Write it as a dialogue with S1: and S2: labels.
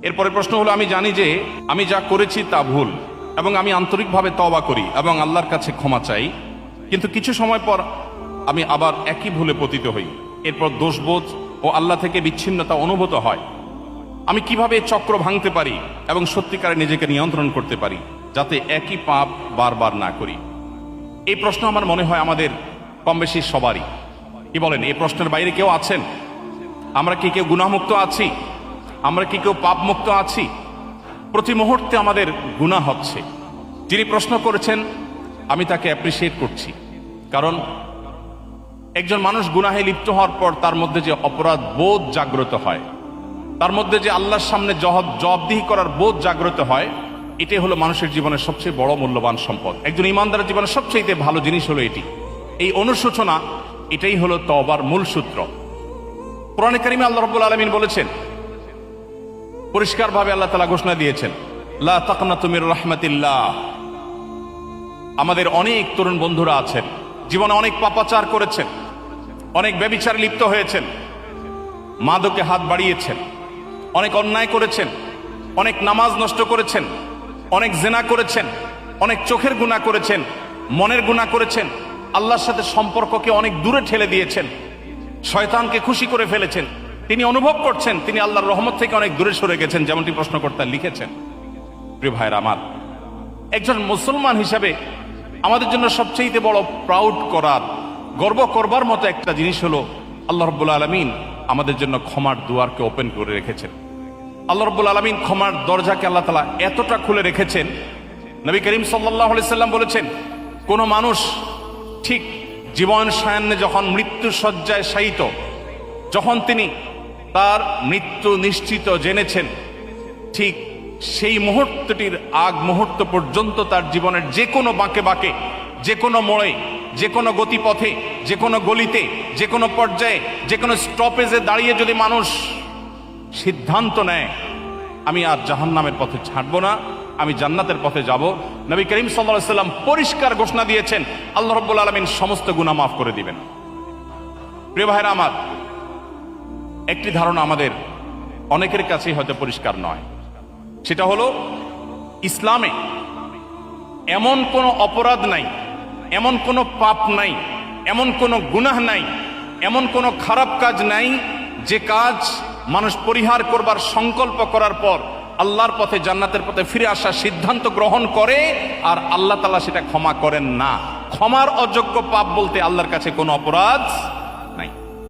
S1: এরপরে প্রশ্ন হলো, আমি জানি যে আমি যা করেছি তা ভুল এবং আমি আন্তরিকভাবে তওবা করি এবং আল্লাহর কাছে ক্ষমা চাই, কিন্তু কিছু সময় পর আমি আবার একই ভুলে পতিত হই। এরপর দোষবোধ ও আল্লাহ থেকে বিচ্ছিন্নতা অনুভূত হয়। আমি কিভাবে এই চক্র ভাঙতে পারি এবং সত্যিকারে নিজেকে নিয়ন্ত্রণ করতে পারি যাতে একই পাপ বারবার না করি? এই প্রশ্ন আমার মনে হয় আমাদের কম বেশি সবারই। কি বলেন, এই প্রশ্নের বাইরে কেউ আছেন? আমরা কি কেউ গুনাহমুক্ত আছি? আমরা কি কেউ পাপ মুক্ত আছি? প্রতি মুহূর্তে আমাদের গুনাহ হচ্ছে। যিনি প্রশ্ন করেছেন আমি তাকে অ্যাপ্রিসিয়েট করছি, কারণ একজন মানুষ গুনাহে লিপ্ত হওয়ার পর তার মধ্যে যে অপরাধ বোধ জাগ্রত হয়, তার মধ্যে যে আল্লাহর সামনে জবাবদিহি করার বোধ জাগ্রত হয়, এটাই হলো মানুষের জীবনের সবচেয়ে বড় মূল্যবান সম্পদ। একজন ইমানদারের জীবনের সবচেয়ে ভালো জিনিস হলো এটি। এই অনুশোচনা, এটাই হলো তওবার মূল সূত্র। কোরআনে কারিমে আল্লাহ রাব্বুল আলামিন বলেছেন, পরিষ্কারভাবে আল্লাহ তাআলা ঘোষণা দিয়েছেন, লা তাকনাতু মির রাহমাতিল্লাহ। আমাদের অনেক তরুণ বন্ধুরা আছেন, জীবনে অনেক পাপাচার করেছেন, অনেক ব্যভিচারে লিপ্ত হয়েছেন, মাদকে হাত বাড়িয়েছেন, অনেক অন্যায় করেছেন, অনেক নামাজ নষ্ট করেছেন, অনেক জিনা করেছেন, অনেক চোখের গুনাহ করেছেন, মনের গুনাহ করেছেন, আল্লাহর সাথে সম্পর্ককে অনেক দূরে ঠেলে দিয়েছেন, শয়তানকে খুশি করে ফেলেছেন। তিনি অনুভব করছেন তিনি আল্লাহর রহমত থেকে অনেক দূরে সরে গেছেন, যেমনটি প্রশ্নকর্তা লিখেছেন। প্রিয় ভাইরা আমার, একজন মুসলমান হিসাবে আমাদের জন্য সবচেয়ে বড় প্রাউড করার, গর্ব করবার মতো একটা জিনিস হলো আল্লাহ রাব্বুল আলামিন আমাদের জন্য ক্ষমার দুয়ারকে ওপেন করে রেখেছেন। আল্লাহ রাব্বুল আলামিন ক্ষমার দরজাকে আল্লাহ তাআলা এতটা খুলে রেখেছেন, নবী করিম সাল্লাল্লাহু আলাইহি সাল্লাম বলেছেন, কোন মানুষ ঠিক জীবন সায়ান্নে যখন মৃত্যু শয্যায় শায়িত, যখন তিনি তার মৃত্যু নিশ্চিত জেনেছেন, ঠিক সেই মুহূর্তটির আগ মুহূর্ত পর্যন্ত তার জীবনের যে কোনো বাঁকে বাঁকে, যে কোনো মোড়ে, যে কোনো গতিপথে, যে কোনো গলিতে, যে কোনো পর্যায়ে, যে কোনো স্টপেজে দাঁড়িয়ে যদি মানুষ সিদ্ধান্ত নেয় আমি আর জাহান্নামের পথে ছাড়বো না, আমি জান্নাতের পথে যাব, নবী করিম সাল্লাল্লাহু আলাইহি সাল্লাম পরিষ্কার ঘোষণা দিয়েছেন আল্লাহ রাব্বুল আলামিন সমস্ত গুনাহ মাফ করে দিবেন। প্রিয় ভাইরা আমার, একটি ধারণা আমাদের অনেকের কাছেই হয়তো পরিষ্কার নয়, সেটা হলো ইসলামে এমন কোনো অপরাধ নাই, এমন কোনো পাপ নাই, এমন কোনো গুনাহ নাই, এমন কোনো খারাপ কাজ নাই যে কাজ মানুষ পরিহার করবার সংকল্প করার পর আল্লাহর পথে, জান্নাতের পথে ফিরে আসার সিদ্ধান্ত গ্রহণ করে আর আল্লাহ তাআলা সেটা ক্ষমা করেন না। ক্ষমার অযোগ্য পাপ বলতে আল্লাহর কাছে কোনো অপরাধ